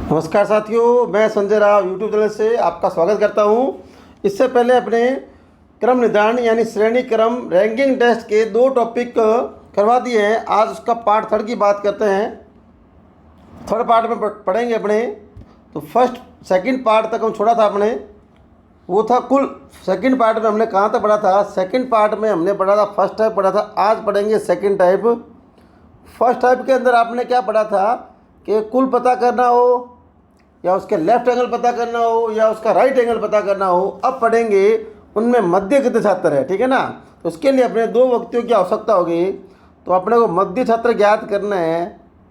नमस्कार साथियों, मैं संजय राव यूट्यूब चैनल से आपका स्वागत करता हूं। इससे पहले अपने क्रम निधान यानी श्रेणी क्रम रैंकिंग टेस्ट के 2 टॉपिक करवा दिए हैं। आज उसका पार्ट 3 की बात करते हैं। थर्ड पार्ट में पढ़ेंगे अपने। तो फर्स्ट सेकंड पार्ट तक हम छोड़ा था अपने, वो था कुल। सेकंड पार्ट में हमने कहाँ तक पढ़ा था? सेकंड पार्ट में हमने पढ़ा था फर्स्ट टाइप पढ़ा था। आज पढ़ेंगे सेकंड टाइप। फर्स्ट टाइप के अंदर आपने क्या पढ़ा था कि कुल पता करना हो, या उसके लेफ्ट एंगल पता करना हो, या उसका राइट एंगल पता करना हो। अब पढ़ेंगे उनमें मध्य कितने छात्र है, ठीक है ना। तो उसके लिए अपने 2 व्यक्तियों की आवश्यकता होगी। तो अपने को मध्य छात्र ज्ञात करना है।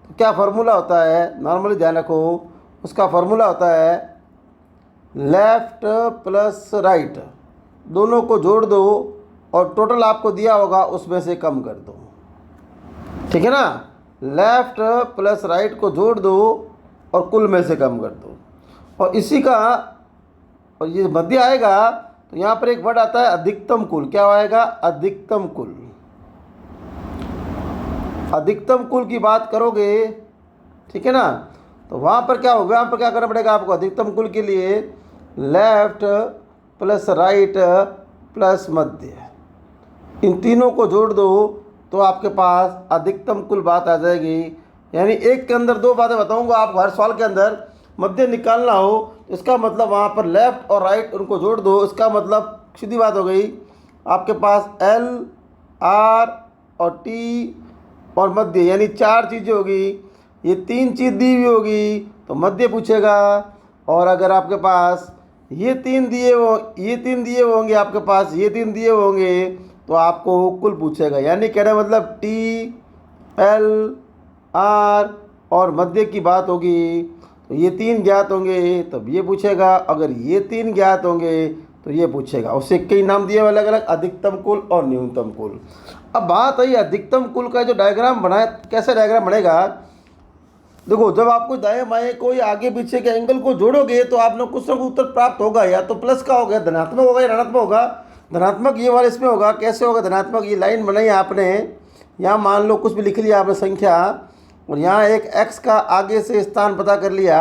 तो क्या फार्मूला होता है, नॉर्मली ध्यान रखो। उसका फार्मूला होता है लेफ्ट प्लस राइट, दोनों को जोड़ दो और टोटल आपको दिया होगा उसमें से कम कर दो, ठीक है ना। लेफ्ट प्लस राइट को जोड़ दो और कुल में से कम कर दो। और इसी का, और ये मध्य आएगा तो यहाँ पर एक वर्ड आता है अधिकतम कुल। क्या आएगा? अधिकतम कुल। अधिकतम कुल की बात करोगे, ठीक है ना। तो वहाँ पर क्या होगा, वहाँ पर क्या करना पड़ेगा आपको? अधिकतम कुल के लिए लेफ्ट प्लस राइट प्लस मध्य, इन तीनों को जोड़ दो तो आपके पास अधिकतम कुल बात आ जाएगी। यानी एक के अंदर 2 बातें बताऊंगा आपको। हर सवाल के अंदर मध्य निकालना हो तो इसका मतलब वहाँ पर लेफ्ट और राइट उनको जोड़ दो। इसका मतलब सीधी बात हो गई, आपके पास एल, आर और टी और मध्य, यानी 4 चीज़ें होगी। ये 3 चीज़ दी हुई होगी तो मध्य पूछेगा। और अगर आपके पास ये 3 दिए होंगे, आपके पास ये 3 दिए होंगे तो आपको कुल पूछेगा। यानी कहने मतलब टी, एल, आर और मध्य की बात होगी तो ये 3 ज्ञात होंगे तब ये पूछेगा। अगर ये 3 ज्ञात होंगे तो ये पूछेगा। उससे कई नाम दिए अलग अलग, अधिकतम कुल और न्यूनतम कुल। अब बात आई अधिकतम कुल का जो डायग्राम बनाए, कैसे डायग्राम बनेगा। देखो, जब आपको दाएं बाएं कोई आगे पीछे के एंगल को जोड़ोगे तो आपने कुछ ना कुछ उत्तर प्राप्त होगा। या तो प्लस का होगा, धनात्मक होगा या ऋणात्मक होगा। धनात्मक ये वाला इसमें होगा। कैसे होगा धनात्मक? ये लाइन बनाई आपने, यहाँ मान लो कुछ भी लिख लिया आपने संख्या, और यहाँ एक x का आगे से स्थान पता कर लिया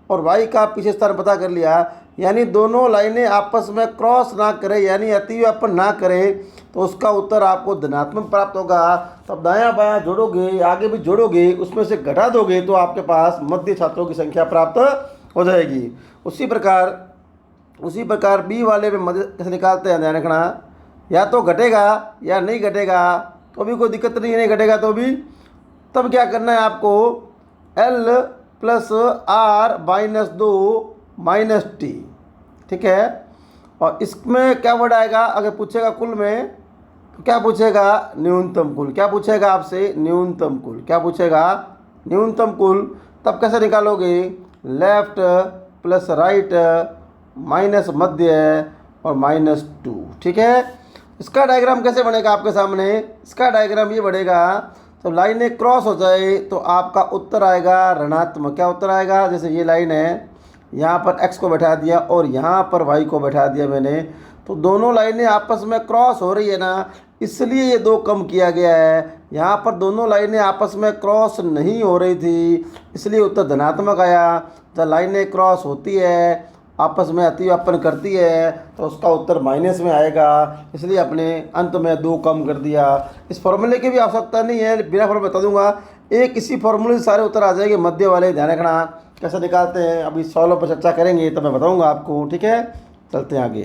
और y का पीछे स्थान पता कर लिया। यानी दोनों लाइनें आपस में क्रॉस ना करें, यानी अतिव्यापन ना करें, तो उसका उत्तर आपको धनात्मक प्राप्त होगा। तब दायां बायां जोड़ोगे, आगे भी जोड़ोगे, उसमें से घटा दोगे तो आपके पास मध्य छात्रों की संख्या प्राप्त हो जाएगी। उसी प्रकार बी वाले में मध्य कैसे निकालते हैं, ध्यान रखना। या तो घटेगा या नहीं घटेगा तो भी कोई दिक्कत नहीं घटेगा तो भी। तब क्या करना है आपको? L plus R minus 2 minus T, ठीक है। और इसमें क्या वर्ड आएगा? अगर पूछेगा कुल में तो क्या पूछेगा? न्यूनतम कुल। क्या पूछेगा आपसे? न्यूनतम कुल। क्या पूछेगा? न्यूनतम कुल। तब कैसे निकालोगे? लेफ्ट प्लस राइट माइनस मध्य और माइनस 2, ठीक है। इसका डायग्राम कैसे बनेगा आपके सामने? इसका डायग्राम ये बढ़ेगा, तो लाइनें क्रॉस हो जाए तो आपका उत्तर आएगा ऋणात्मक। क्या उत्तर आएगा? जैसे ये लाइन है, यहाँ पर x को बैठा दिया और यहाँ पर y को बैठा दिया मैंने, तो दोनों लाइनें आपस में क्रॉस हो रही है ना, इसलिए ये 2 कम किया गया है। यहाँ पर दोनों लाइनें आपस में क्रॉस नहीं हो रही थी, इसलिए उत्तर धनात्मक आया। जब लाइनें क्रॉस होती है, आपस में अतिव्यापन करती है, तो उसका उत्तर माइनस में आएगा। इसलिए अपने अंत में 2 कम कर दिया। इस फॉर्मूले की भी आवश्यकता नहीं है, बिना फॉर्मूले बता दूंगा। एक इसी फॉर्मूले से सारे उत्तर आ जाएंगे मध्य वाले। ध्यान रखना कैसे निकालते हैं, अभी सवालों पर चर्चा करेंगे तब मैं बताऊंगा आपको, ठीक है। चलते हैं आगे।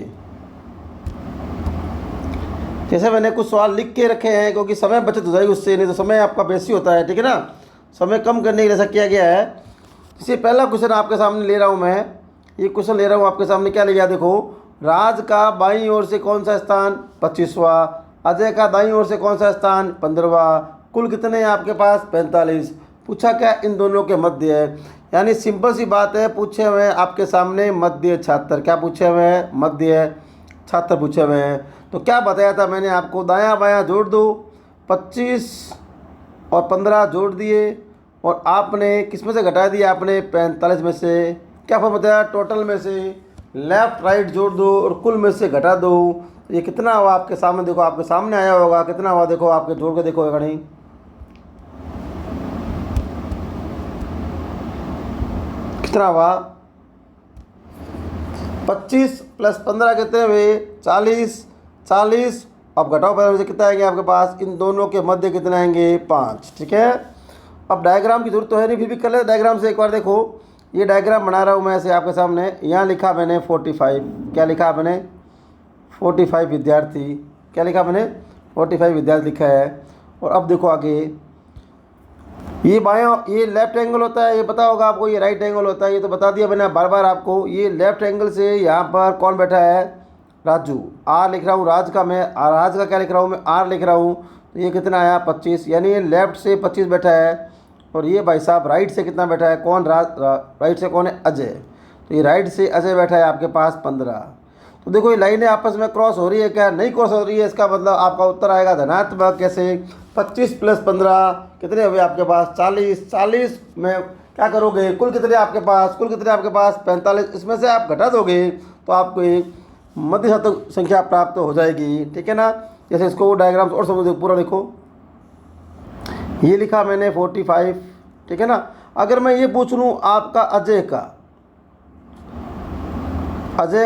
जैसे मैंने कुछ सवाल लिख के रखे हैं क्योंकि समय बचत हो जाएगी उससे, नहीं तो समय आपका बेसी होता है, ठीक है ना। समय कम करने के लिए ऐसा किया गया है। इससे पहला क्वेश्चन आपके सामने ले रहा हूँ मैं। ये क्वेश्चन ले रहा हूँ आपके सामने। क्या लिया? देखो, राज का बाईं ओर से कौन सा स्थान? 25वां। अजय का दाईं ओर से कौन सा स्थान? 15वां। कुल कितने हैं आपके पास? 45। पूछा क्या? इन दोनों के मध्य है। यानी सिंपल सी बात है, पूछे हुए हैं आपके सामने मध्य छात्र। क्या पूछे हुए हैं? मध्य छात्र पूछे हुए हैं। तो क्या बताया था मैंने आपको? दायां बायां जोड़ दो, 25 और 15 जोड़ दिए, और आपने किस में से घटा दिया? आपने 45 में से। क्या फर्क बताया? टोटल में से लेफ्ट राइट जोड़ दो और कुल में से घटा दो। ये कितना हुआ आपके सामने? देखो, आपके सामने आया होगा। कितना हुआ देखो, आपके जोड़ के देखो कहीं। कितना हुआ 25 प्लस 15 कितने हुए 40, 40 अब घटाओ 15 से कितना आएंगे आपके पास, इन दोनों के मध्य कितने आएंगे 5। ठीक है, अब डायग्राम की जरूरत तो है नहीं, फिर भी कर ले डायग्राम से एक बार। देखो ये डायग्राम बना रहा हूँ मैं ऐसे आपके सामने, यहाँ लिखा मैंने 45, क्या लिखा मैंने 45 विद्यार्थी, क्या लिखा मैंने 45 विद्यार्थी लिखा है। और अब देखो आगे, ये बायां ये लेफ्ट एंगल होता है, ये पता होगा आपको, ये राइट एंगल होता है, ये तो बता दिया मैंने बार बार आपको। ये लेफ्ट एंगल से यहाँ पर कौन बैठा है राजू, आर लिख रहा हूँ, राज का मैं राज का क्या लिख रहा हूँ मैं आर लिख रहा हूँ। तो ये कितना आया 25, यानी ये लेफ्ट से 25 बैठा है। और ये भाई साहब राइट से कितना बैठा है, कौन राइट से कौन है अजय, तो ये राइट से अजय बैठा है आपके पास 15। तो देखो ये लाइनें आपस में क्रॉस हो रही है क्या, नहीं क्रॉस हो रही है, इसका मतलब आपका उत्तर आएगा धनात्मक। कैसे 25 प्लस 15 कितने हुए आपके पास 40, 40 में क्या करोगे कुल कितने आपके पास, कुल कितने आपके पास 45, इसमें से आप घटा दोगे तो आपको एक मध्य शतक संख्या प्राप्त हो जाएगी। ठीक है ना, जैसे इसको डायग्राम और समझो पूरा लिखो, ये लिखा मैंने 45। ठीक है ना, अगर मैं ये पूछ लूँ आपका अजय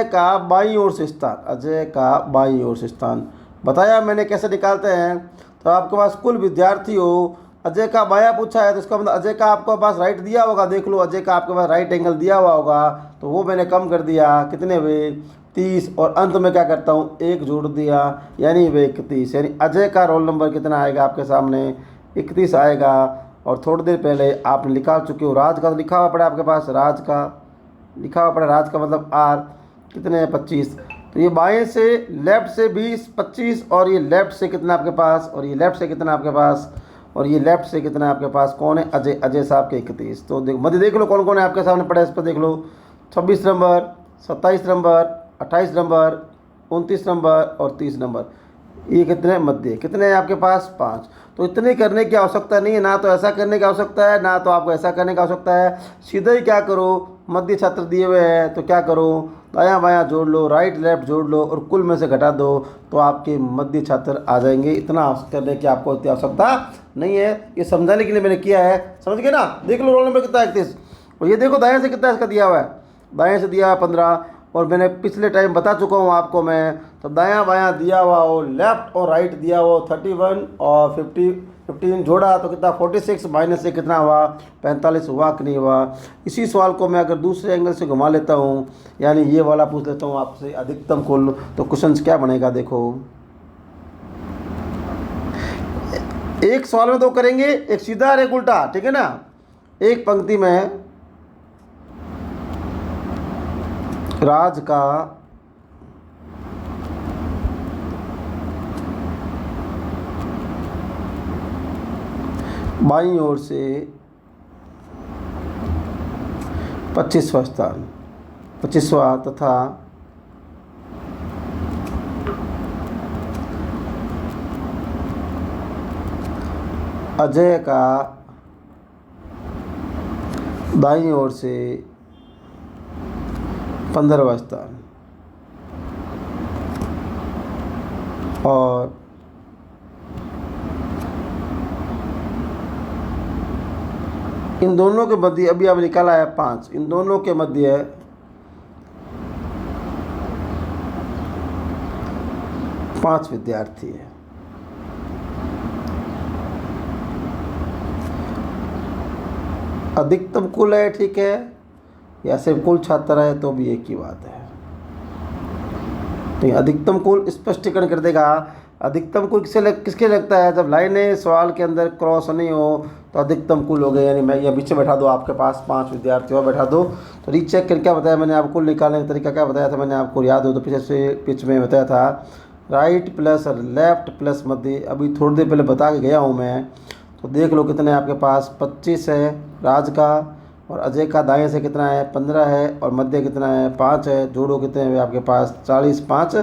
का बाईं ओर से स्थान, अजय का बाईं ओर से स्थान बताया मैंने कैसे निकालते हैं। तो आपके पास कुल विद्यार्थी हो, अजय का बायां पूछा है तो इसका मतलब अजय का आपके पास राइट दिया होगा, देख लो अजय का आपके पास राइट एंगल दिया हुआ होगा, तो वो मैंने कम कर दिया, कितने हुए 30, और अंत में क्या करता हूँ 1 जोड़ दिया, यानी वे 31, यानी अजय का रोल नंबर कितना आएगा आपके सामने 31 आएगा। और थोड़ी देर पहले आपने लिखा चुके हो राज का, तो लिखा हुआ पड़ा आपके पास राज का, लिखा हुआ पड़ा राज का मतलब आर, कितने हैं 25। तो ये बाएं से लेफ्ट से 20, 25, और ये लेफ्ट से कितना आपके पास, और ये लेफ्ट से कितना आपके पास, और ये लेफ्ट से कितना आपके पास, कौन है अजय, अजय साहब के 31। तो मध्य देख लो कौन कौन है आपके सामने पड़ा है, इस पर देख लो 26 नंबर, 27 नंबर, 28 नंबर, 29 नंबर और 30 नंबर। ये कितने मध्य कितने हैं आपके पास 5। तो इतने करने की आवश्यकता नहीं है, ना तो ऐसा करने की आवश्यकता है ना तो आपको ऐसा करने की आवश्यकता है। सीधा ही क्या करो, मध्य छात्र दिए हुए हैं तो क्या करो दायां बायां जोड़ लो, राइट लेफ्ट जोड़ लो और कुल में से घटा दो तो आपके मध्य छात्र आ जाएंगे। इतना करने की आपको इतनी आवश्यकता नहीं है, ये समझाने के लिए मैंने किया है, समझ गए ना। देख लो रोल नंबर कितना है 31, और ये देखो दाएं से कितना इसका दिया हुआ है, दाएं से दिया है 15, और मैंने पिछले टाइम बता चुका हूँ आपको मैं। तो दायां बायां दिया हुआ हो, लेफ्ट और राइट दिया हुआ 31 और 15 जोड़ा तो कितना 46 माइनस से कितना हुआ 45 हुआ कि नहीं हुआ। इसी सवाल को मैं अगर दूसरे एंगल से घुमा लेता हूँ, यानी ये वाला पूछ लेता हूँ आपसे अधिकतम कुल, तो क्वेश्चन क्या बनेगा देखो। एक सवाल में दो करेंगे, एक सीधा और एक उल्टा, ठीक है ना। एक पंक्ति में राज का बाईं ओर से 25वां स्थान, 25वां तथा अजय का दाईं ओर से 15वां स्थान, और इन दोनों के मध्य अभी अब निकाला है 5, इन दोनों के मध्य 5 विद्यार्थी है। अधिकतम कुल है, ठीक है, या सिर्फ कुल छात्र है तो भी एक ही बात है। तो अधिकतम कुल स्पष्टीकरण कर देगा। अधिकतम कुल किसके लगता है, जब लाइनें सवाल के अंदर क्रॉस नहीं हो तो अधिकतम कुल हो गए। यानी मैं ये बीच में बैठा दो, आपके पास 5 विद्यार्थी और बैठा दो, तो रीचेक करके क्या बताया मैंने आपको, कुल निकालने का तरीका क्या बताया था मैंने आपको, याद हो तो पिछ में बताया था राइट प्लस लेफ्ट प्लस मध्य। अभी थोड़ी देर पहले बता के गया हूँ मैं, तो देख लो कितने आपके पास 25 है राज का, और अजय का दाएं से कितना है 15 है, और मध्य कितना है 5 है, जोड़ो कितने हैं आपके पास 40, 5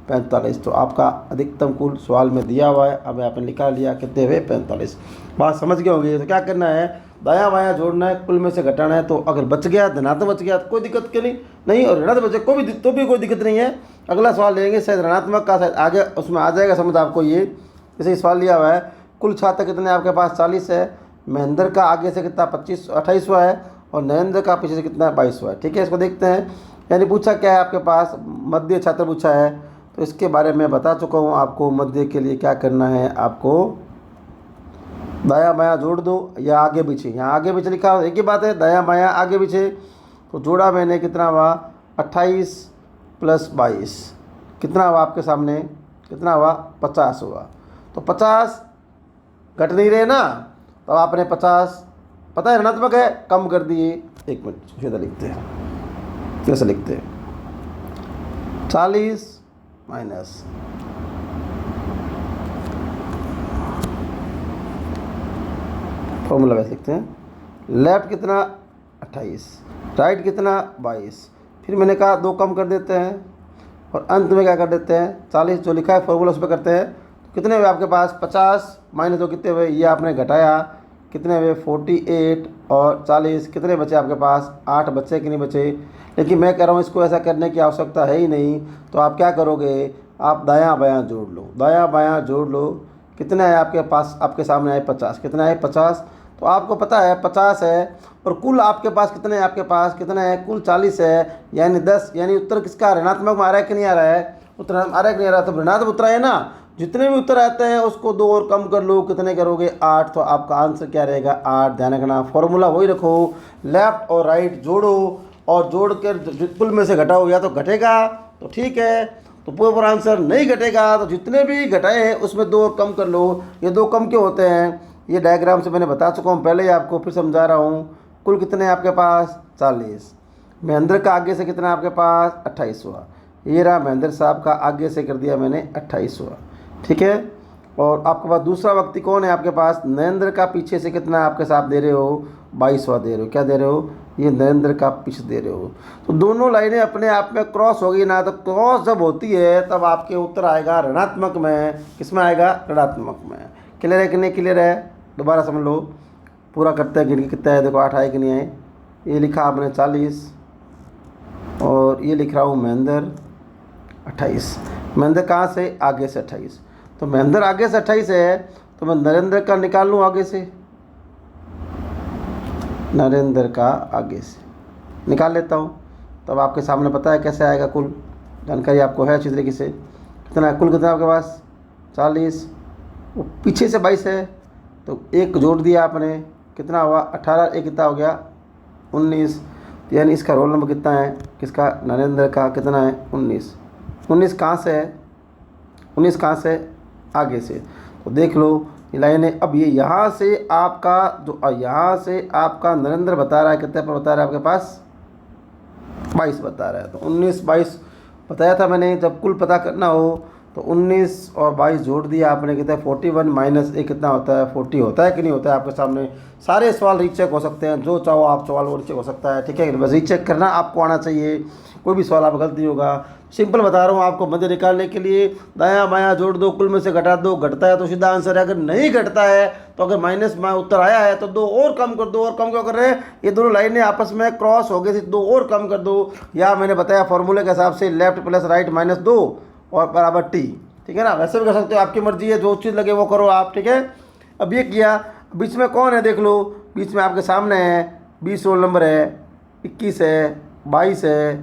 45। तो आपका अधिकतम कुल सवाल में दिया हुआ है, अब आपने निकाल लिया कितने हुए 45। बात समझ गए होंगे। तो क्या करना है, दायां बायां जोड़ना है, कुल में से घटाना है। तो अगर बच गया धनात्मक बच गया तो कोई दिक्कत क्यों नहीं, और ऋणात्मक बचे तो भी कोई दिक्कत नहीं है। अगला सवाल लेंगे शायद ऋणात्मक का, शायद आगे उसमें आ जाएगा समझ आपको। ये जैसे सवाल लिया हुआ है, कुल छात्र कितने आपके पास 40 है, महेंद्र का आगे से कितना 28वां है, और नरेंद्र का पीछे से कितना है 22वां। ठीक है, इसको देखते हैं। यानी पूछा क्या है आपके पास, मध्य छात्र पूछा है, तो इसके बारे में बता चुका हूँ आपको। मध्य के लिए क्या करना है, आपको दाया बायां जोड़ दो या आगे पीछे। यहाँ आगे पीछे लिखा हो एक ही बात है, दाया बायां आगे पीछे। तो जोड़ा मैंने, कितना हुआ 28 + 22, कितना हुआ आपके सामने, कितना हुआ 50 हुआ। तो 50 घट नहीं रहे ना, तो आपने 50 पता है ऋणात्मक है, कम कर दिए। एक मिनट सीधा लिखते हैं, कैसे लिखते हैं, 40 माइनस फॉर्मूला वैसे लिखते हैं, लेफ्ट कितना 28, राइट कितना 22। फिर मैंने कहा 2 कम कर देते हैं और अंत में क्या कर देते हैं 40 जो लिखा है फॉर्मूला उस पर करते हैं। तो कितने हुए आपके पास 50 माइनस 2 कितने हुए, ये आपने घटाया, कितने हुए 48 और 40 कितने बचे आपके पास 8 बचे कि नहीं बचे। लेकिन मैं कह रहा हूँ इसको ऐसा करने की आवश्यकता है ही नहीं। तो आप क्या करोगे, आप दायां बायां जोड़ लो, दायां बायां जोड़ लो। कितने आए आपके पास, आपके सामने आए 50, कितने आए 50। तो आपको पता है 50 है और कुल आपके पास कितने हैं, आपके पास कितने हैं कुल 40 है, यानी 10। यानी उत्तर किसका ऋणात्मक में आ रहा है कि नहीं आ रहा है, उत्तर आ रहा है कि नहीं आ रहा। तो ऋणात्मक उत्तर है ना, जितने भी उत्तर आते हैं उसको 2 और कम कर लो, कितने करोगे 8। तो आपका आंसर क्या रहेगा 8। ध्यान रखना, फॉर्मूला वही रखो, लेफ्ट और राइट जोड़ो और जोड़ कर कुल में से घटाओ, या तो घटेगा तो ठीक है, तो पूरा आंसर नहीं घटेगा तो जितने भी घटाए हैं उसमें 2 और कम कर लो। ये 2 कम क्यों होते हैं, ये डायग्राम से मैंने बता चुका हूँ पहले ही आपको, फिर समझा रहा हूँ। कुल कितने हैं आपके पास 40, महेंद्र का आगे से कितना है आपके पास 28 हुआ। ये रहा महेंद्र साहब का, आगे से कर दिया मैंने 28 हुआ। ठीक है, और आपके पास दूसरा व्यक्ति कौन है आपके पास, नरेंद्र का पीछे से कितना आपके साथ दे रहे हो 22वां दे रहे हो। क्या दे रहे हो, ये नरेंद्र का पीछे दे रहे हो। तो दोनों लाइनें अपने आप में क्रॉस होगी ना, तो क्रॉस जब होती है तब आपके उत्तर आएगा ऋणात्मक में। किस में आएगा, ऋणात्मक में। क्लियर है कि नहीं क्लियर है, दोबारा समझ लो, पूरा करते हैं गिनती कितना है। देखो 8 आए कि नहीं आए, ये लिखा आपने 40 और ये लिख रहा हूँ महेंद्र 28। महेंद्र कहाँ से, आगे से 28। तो महेंद्र आगे से 28 है, तो मैं नरेंद्र का निकाल लूँ आगे से, नरेंद्र का आगे से निकाल लेता हूँ। तब आपके सामने पता है कैसे आएगा, कुल जानकारी आपको है अच्छी तरीके से। कितना कुल कितना आपके पास 40, वो पीछे से 22 है, तो 1 जोड़ दिया आपने, कितना हुआ 18, एक कितना हो गया 19। यानी इसका रोल नंबर कितना है, किसका, नरेंद्र का, कितना है 19। 19 कहाँ से है, 19 कहाँ से, आगे से। तो देख लो ये लाइनें। अब ये यहाँ से आपका जो यहाँ से आपका नरेंद्र बता रहा है, कितने पर बता रहा है आपके पास 22 बता रहा है। तो 19 22 बताया था मैंने, जब कुल पता करना हो तो 19 और 22 जोड़ दिया आपने, कितना 41 माइनस 1 कितना होता है 40 होता है कि नहीं होता है। आपके सामने सारे सवाल रीचेक हो सकते हैं, जो चाहो आप सवाल वो रीचेक हो सकता है। ठीक है, बस रीचेक करना आपको आना चाहिए, कोई भी सवाल आप गलती होगा। सिंपल बता रहा हूँ आपको, मध्य निकालने के लिए दायां बायां जोड़ दो, कुल में से घटा दो, घटता है तो सीधा आंसर है। अगर नहीं घटता है तो अगर माइनस में उत्तर आया है तो 2 और कम कर दो। और कम क्यों कर रहे हैं, ये दोनों लाइनें आपस में क्रॉस हो गई थी, 2 और कम कर दो। या मैंने बताया फॉर्मूले के हिसाब से लेफ्ट प्लस राइट माइनस 2 और बराबर टी। ठीक है ना, वैसे भी कर सकते हो, आपकी मर्जी है, जो चीज़ लगे वो करो आप। ठीक है, अब ये किया, बीच में कौन है देख लो, बीच में आपके सामने है 20 रोल नंबर है, 21 है, 22 है,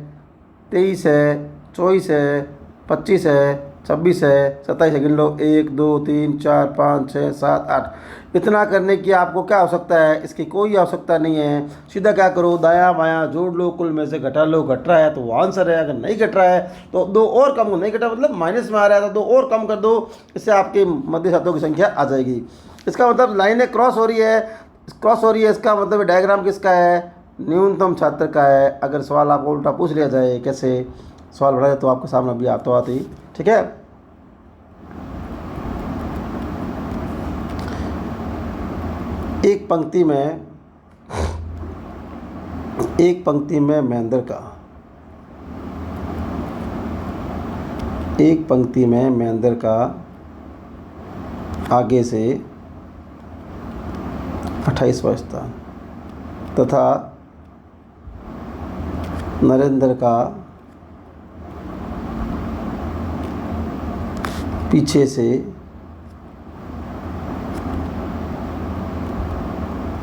23 है, 24 है, 25 है, 26 है, 27 है। गिन लो 1 2 3 4 5 6 7 8। इतना करने की आपको क्या आवश्यकता है, इसकी कोई आवश्यकता नहीं है। सीधा क्या करो, दायां बायां जोड़ लो, कुल में से घटा लो, घट रहा है तो वो आंसर है। अगर नहीं घट रहा है तो 2 और कम, नहीं घटा मतलब माइनस में आ रहा है तो 2 और कम कर दो, इससे आपकी मध्य छात्रों की संख्या आ जाएगी। इसका मतलब लाइनें क्रॉस हो रही है, क्रॉस हो रही है, इसका मतलब डायग्राम किसका है, न्यूनतम छात्र का है। अगर सवाल आपको उल्टा पूछ लिया जाए कैसे सवाल बढ़ाए तो आपके सामने अभी आप तो आते ही। ठीक है, एक पंक्ति में महेंद्र का, एक पंक्ति में महेंद्र का आगे से 28वां स्थान तथा नरेंद्र का पीछे से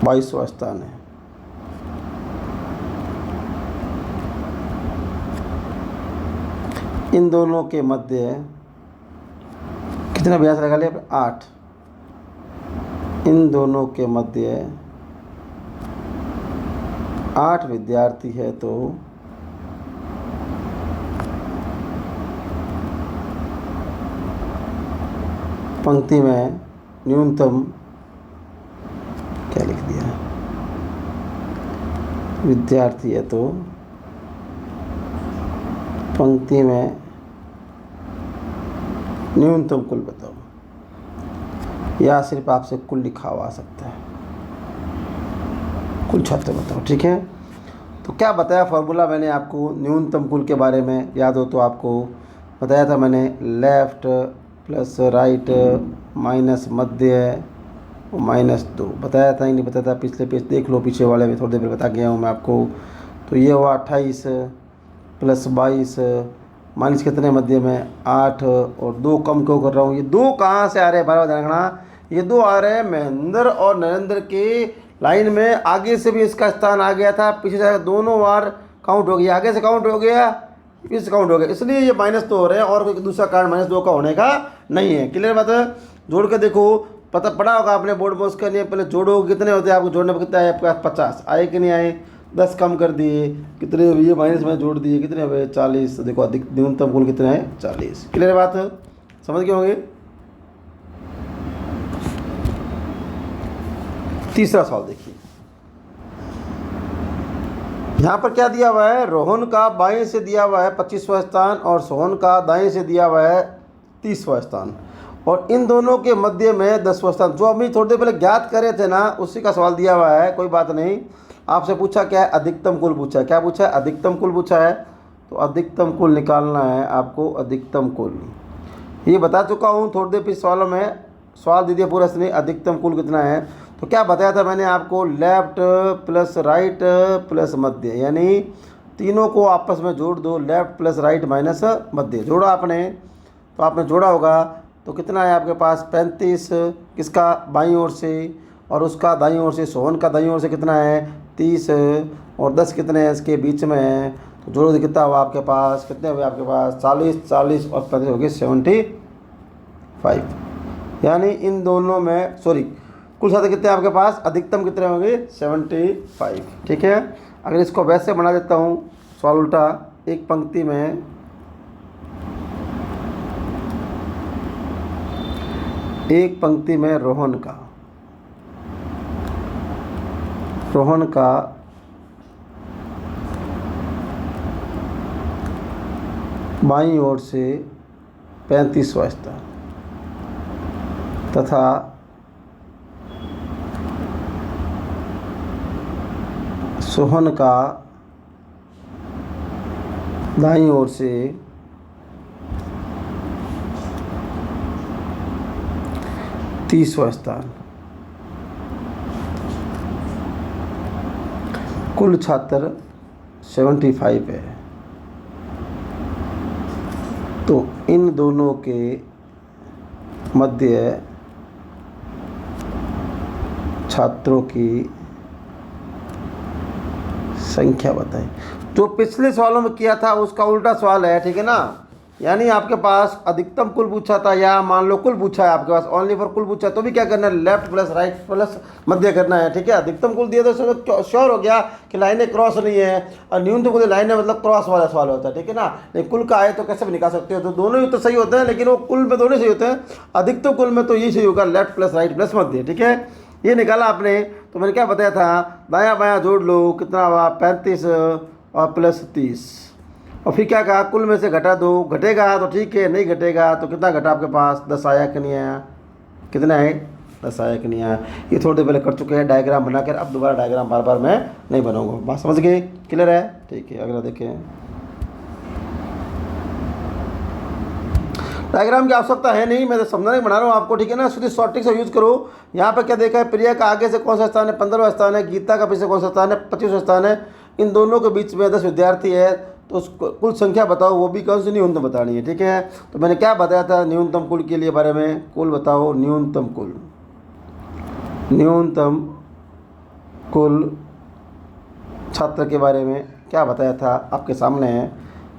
22वां स्थान है। इन दोनों के मध्य कितना अभ्यास लगा लिया? 8। इन दोनों के मध्य 8 विद्यार्थी है तो पंक्ति में न्यूनतम क्या लिख दिया? विद्यार्थी है तो पंक्ति में न्यूनतम कुल बताओ, या सिर्फ आपसे कुल लिखा हुआ आ सकता है, कुल छात्र बताओ। ठीक है, तो क्या बताया फॉर्मूला मैंने आपको न्यूनतम कुल के बारे में? याद हो तो आपको बताया था मैंने, लेफ़्ट प्लस राइट माइनस मध्य -2 बताया था ही नहीं बताया था? पिछले पेज देख लो, पीछे वाले में थोड़ी देर पहले बता गया हूँ मैं आपको। तो ये हुआ 28 प्लस 22 माइनस कितने मध्य में? 8। और 2 कम क्यों कर रहा हूँ? ये 2 कहाँ से आ रहे हैं? बार बार ध्यान रखना, ये 2 आ रहे हैं महेंद्र और नरेंद्र के लाइन में। आगे से भी इसका स्थान आ गया था, पीछे से दोनों बार काउंट हो गया, आगे से काउंट हो गया, पीछे से काउंट हो गया, इसलिए ये -2 हो रहे हैं, और कोई दूसरा कारण -2 का होने का नहीं है। क्लियर बात है? जोड़ के देखो, पता पड़ा होगा आपने बोर्ड में, उसके लिए पहले जोड़ो कितने होते हैं, आपको जोड़ने पर कितना आए? आपके पास 50 आए कि नहीं आए? 10 कम कर दिए, कितने? ये माइनस में जोड़ दिए, कितने हुए? 40। देखो अधिक न्यूनतम कुल कितने हैं? 40। क्लियर बात है? समझ गए होंगे। तीसरा सवाल देखिए, यहाँ पर क्या दिया हुआ है? रोहन का बाएं से दिया हुआ है 25वां स्थान और सोहन का दाएं से दिया हुआ है 30वां स्थान, और इन दोनों के मध्य में 10वां स्थान। जो अभी थोड़ी देर पहले ज्ञात करे थे ना, उसी का सवाल दिया हुआ है, कोई बात नहीं। आपसे पूछा क्या है? अधिकतम कुल पूछा है। क्या पूछा है? अधिकतम कुल पूछा है। तो अधिकतम कुल निकालना है आपको, अधिकतम कुल। ये बता चुका हूँ थोड़ी देर पिछले सवालों में, सवाल दे दिया पूरा इसने, अधिकतम कुल कितना है। तो क्या बताया था मैंने आपको? लेफ़्ट प्लस राइट प्लस मध्य, यानी तीनों को आपस में जोड़ दो, लेफ़्ट प्लस राइट माइनस मध्य। जोड़ा आपने, तो आपने जोड़ा होगा तो कितना है आपके पास? 35 किसका? बाईं ओर से, और उसका दाईं ओर से, सोहन का दाईं ओर से कितना है? 30, और 10 कितने हैं इसके बीच में है? तो जोड़ो तो कितना हुआ आपके पास? कितने हुए आपके पास? 40 40 और 35 हो गए 75। यानी इन दोनों में कुल साथ कितने आपके पास? अधिकतम कितने होंगे? 75। ठीक है, अगर इसको वैसे बना देता हूँ सवाल उल्टा, एक पंक्ति में रोहन का बाईं ओर से 35वां स्थान तथा सोहन का दाईं ओर से 30वां स्थान। कुल छात्र 75 है। तो इन दोनों के मध्य छात्रों की संख्या बताएं। जो पिछले सवालों में किया था उसका उल्टा सवाल है, ठीक है ना। यानी आपके पास अधिकतम कुल पूछा था, या मान लो कुल पूछा है आपके पास, ओनली फॉर कुल पूछा है, तो भी क्या करना है? लेफ्ट प्लस राइट प्लस मध्य करना है, ठीक है। अधिकतम कुल दिया तो श्योर हो गया कि लाइनें क्रॉस नहीं है, और न्यूनतम कुल लाइनें मतलब क्रॉस वाला सवाल होता है, ठीक है ना। लेकिन कुल का आए तो कैसे भी निकाल सकते हो, तो दोनों ही तो सही होते हैं, लेकिन वो कुल में दोनों सही होते हैं। अधिकतम कुल में तो ये सही होगा, लेफ्ट प्लस राइट प्लस मध्य, ठीक है। ये निकाला आपने, तो मैंने क्या बताया था? दायां बायां जोड़ लो, कितना हुआ? 35 और प्लस 30, और फिर क्या कहा? कुल में से घटा दो, घटेगा तो ठीक है, नहीं घटेगा तो कितना घटा आपके पास? 10 आया कि नहीं आया? कितना है? 10 आया कि नहीं आया? ये थोड़ी देर पहले कर चुके हैं डायग्राम बनाकर, अब दोबारा डायग्राम बार बार मैं नहीं बनाऊंगा। बात समझ गए? क्लियर है? ठीक है, अगला देखें। डायग्राम की आवश्यकता है नहीं, मैं तो समझाने बना रहा हूँ आपको, ठीक है ना। सीधे शॉर्ट ट्रिक से यूज़ करो। यहाँ पे क्या देखा है? प्रिया का आगे से कौन सा स्थान है? 15वां स्थान है। गीता का पीछे कौन सा स्थान है? 25वां स्थान है। इन दोनों के बीच में 10 विद्यार्थी है, तो उसको कुल संख्या बताओ, वो भी कौन सी न्यूनतम बतानी है, ठीक है। तो मैंने क्या बताया था न्यूनतम कुल के लिए बारे में? कुल बताओ, न्यूनतम कुल छात्र के बारे में क्या बताया था? आपके सामने है।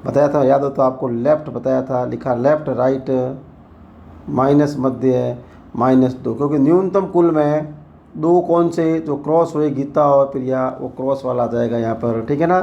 बताया था, याद हो तो आपको लेफ्ट बताया था, लिखा लेफ्ट राइट माइनस मध्य माइनस 2, क्योंकि न्यूनतम कुल में दो कौन से जो क्रॉस हुए गीता और प्रिया, वो क्रॉस वाला आ जाएगा यहाँ पर, ठीक है ना।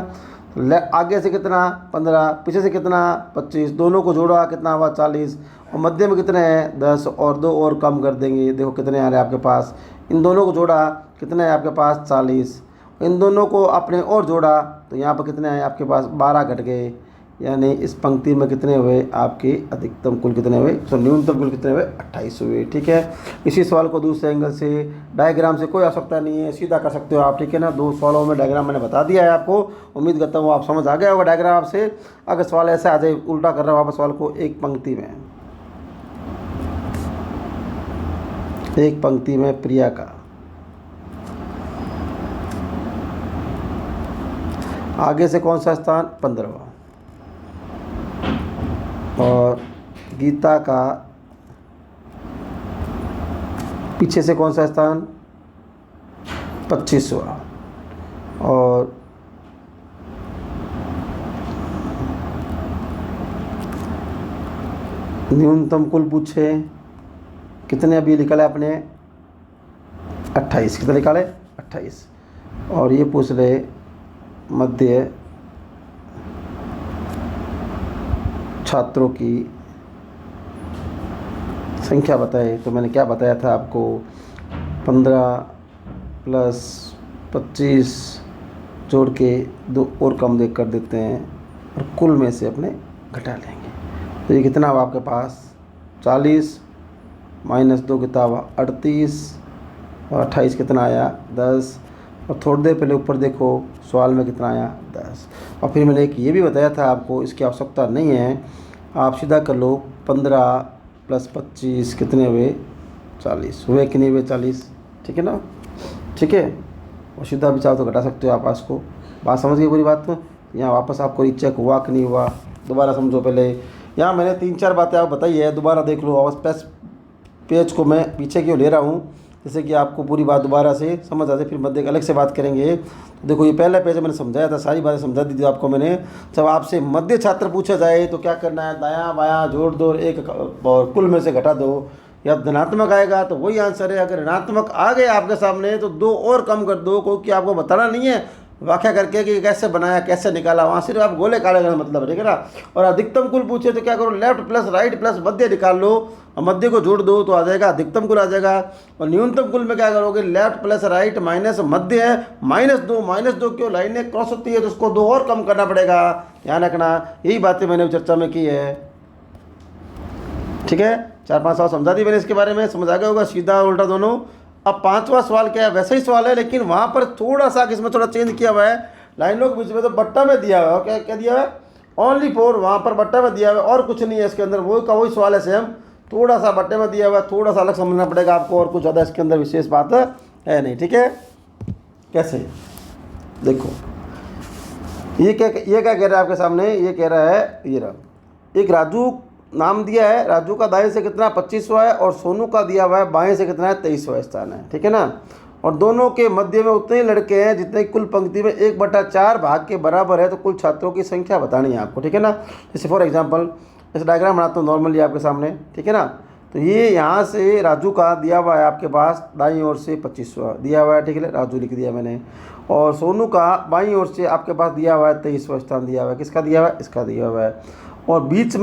आगे से कितना 15, पीछे से कितना 25, दोनों को जोड़ा कितना हुआ 40, और मध्य में कितने हैं 10, और दो और कम कर देंगे, देखो कितने आ रहे हैं आपके पास। इन दोनों को जोड़ा कितने हैं आपके पास 40, इन दोनों को आपने और जोड़ा तो यहाँ पर कितने हैं आपके पास 12 घट गए, यानी इस पंक्ति में कितने हुए आपके अधिकतम कुल कितने हुए, सो न्यूनतम कुल कितने हुए 28 हुए, ठीक है। इसी सवाल को दूसरे एंगल से डायग्राम से कोई आवश्यकता नहीं है, सीधा कर सकते हो आप, ठीक है ना। 2 सवालों में डायग्राम मैंने बता दिया है आपको, उम्मीद करता हूँ आप समझ आ गया होगा डायग्राम आपसे। अगर सवाल ऐसे आ जाए, उल्टा कर रहा हूँ आप सवाल को, एक पंक्ति में प्रिया का, आगे से कौन सा स्थान 15वां, और गीता का पीछे से कौन सा स्थान 25वां, और न्यूनतम कुल पूछे कितने, अभी निकाले आपने 28, कितने निकाले 28, और ये पूछ रहे मध्य छात्रों की संख्या बताए। तो मैंने क्या बताया था आपको, 15 प्लस 25 जोड़ के 2 और कम देख कर देते हैं, और कुल में से अपने घटा लेंगे। तो ये कितना हुआ आपके पास 40 माइनस 2 कितना हुआ 38, और 28 कितना आया 10, और थोड़ी देर पहले ऊपर देखो सवाल में कितना आया 10। और फिर मैंने एक ये भी बताया था आपको, इसकी आवश्यकता नहीं है, आप सीधा कर लो 15 प्लस 25 कितने हुए 40 हुए कि नहीं हुए 40, ठीक है ना, ठीक है। और सीधा भी चाहो तो घटा सकते हो आप इसको, बात समझ गई पूरी बात। तो यहाँ वापस आपको रीचेक हुआ कि नहीं हुआ, दोबारा समझो पहले। यहाँ मैंने 3-4 बातें आपको बताई है, दोबारा देख लो। वापस पेज को मैं पीछे क्यों ले रहा हूँ, जैसे कि आपको पूरी बात दोबारा से समझ आ जाए, फिर मध्य अलग से बात करेंगे। तो देखो ये पहला पेज मैंने समझाया था, सारी बातें समझा दी थी आपको मैंने। जब आपसे मध्य छात्र पूछा जाए तो क्या करना है, दायां बायां जोड़ दो, एक और कुल में से घटा दो, या धनात्मक आएगा तो वही आंसर है। अगर ऋणात्मक आ गए आपके सामने तो 2 और कम कर दो, क्योंकि आपको बताना नहीं है व्याख्या करके कि कैसे बनाया कैसे निकाला, वहाँ सिर्फ आप गोले काले का मतलब, ठीक है ना। और अधिकतम कुल पूछे तो क्या करो, लेफ्ट प्लस राइट प्लस मध्य निकाल लो, और मध्य को जोड़ दो तो आ जाएगा अधिकतम कुल आ जाएगा। और न्यूनतम कुल में क्या करोगे, लेफ्ट प्लस राइट माइनस मध्य है -2 क्यों, लाइनें क्रॉस होती है तो उसको 2 और कम करना पड़ेगा, ध्यान रखना। यही बातें मैंने चर्चा में की है, ठीक है। 4-5 सवाल समझा दी मैंने इसके बारे में, समझ आ गया होगा, सीधा और उल्टा दोनों। अब 5वां सवाल क्या है, वैसा ही सवाल है लेकिन वहाँ पर थोड़ा सा इसमें थोड़ा चेंज किया हुआ है, लाइनों के बीच में तो बट्टा में दिया हुआ है, क्या क्या दिया हुआ है, ओनली 4, वहाँ पर बट्टा में दिया हुआ है और कुछ नहीं है इसके अंदर, वही का वही सवाल है सेम, थोड़ा सा बट्टे में दिया हुआ है, थोड़ा सा अलग समझना पड़ेगा आपको, और कुछ ज़्यादा इसके अंदर विशेष बात है नहीं, ठीक है। कैसे देखो, ये क्या कह रहा है आपके सामने, ये कह रहा है, ये रहा एक राजू नाम दिया है, राजू का दाएं से कितना 25वां है, और सोनू का दिया हुआ है बाएं से कितना है 23वां स्थान है, ठीक है ना। और दोनों के मध्य में उतने ही लड़के हैं जितने कुल पंक्ति में 1/4 भाग के बराबर है, तो कुल छात्रों की संख्या बतानी है आपको, ठीक है ना। जैसे फॉर एग्जांपल ऐसे डायग्राम बनाता हूँ नॉर्मली आपके सामने, ठीक है ना। तो ये यहाँ से राजू का दिया हुआ है आपके पास दाईं ओर से 25वां दिया हुआ है, ठीक है, राजू लिख दिया मैंने। और सोनू का बाईं ओर से आपके पास दिया हुआ है 23वां स्थान दिया हुआ है, किसका दिया हुआ है, इसका दिया हुआ है। और बीच